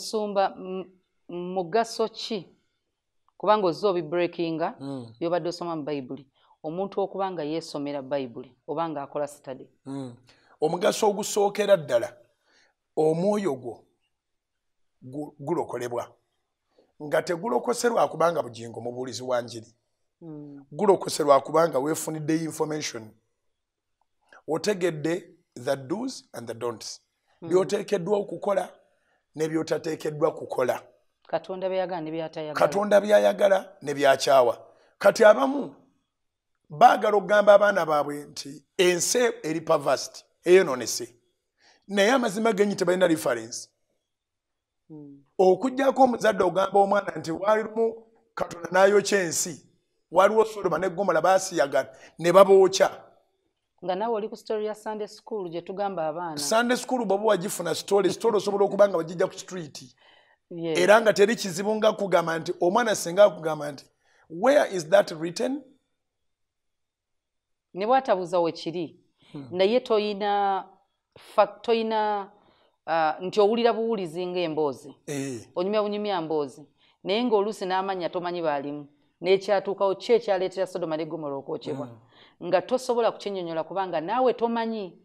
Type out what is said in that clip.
Sumba mugaso ki kubanga ozzo obibreakinga byobadde osoma mu Bayibuli omuntu okubanga yeesomera Bayibuli obanga akola study. Omugaso ogusookera ddala omwoyo gwo gulokolebwa nga tegulokoserwa kubanga bugingo mubuulizi wa njiri. Gulokoserwa kubanga weefunidde information otegedde the do's and the don'ts byoteekeddwa okukola ne byotateekeddwa kukola. Katonda byayagala ne byatayagala. Katonda byayagala ne byakyawa. Kati abamu baagala okugamba abaana baabwe nti ensi eri perversed eyonoonese naye amazima genyi tebalina reference. Okujjako omuzadde ogamba omwana nti walimu Katonda n'ayokya ensi waliwo Sodoma ne Gomora baasiyagana ne babookya. Nga nawe oli ku story ya Sunday school gye tugamba abaana. Sunday school bw'oba wagifuna story osobola okuba nga bagijja ku street. Era nga teri kizibu nga kugamba nti omwana singa akugamba nti where is that written? Ne bwatabuuza wekiri naye toyina nti owulira buwulizi ng'emboozi. Onyumya bunyumya mboozi naye ng'oluusi n'amanya tomanyi baalimu n'ekyatuukawo ki ekyaleetera Sodoma ne Gomora okwokyebwa nga tosobola kukinnyonnyola kubanga naawe tomanyi.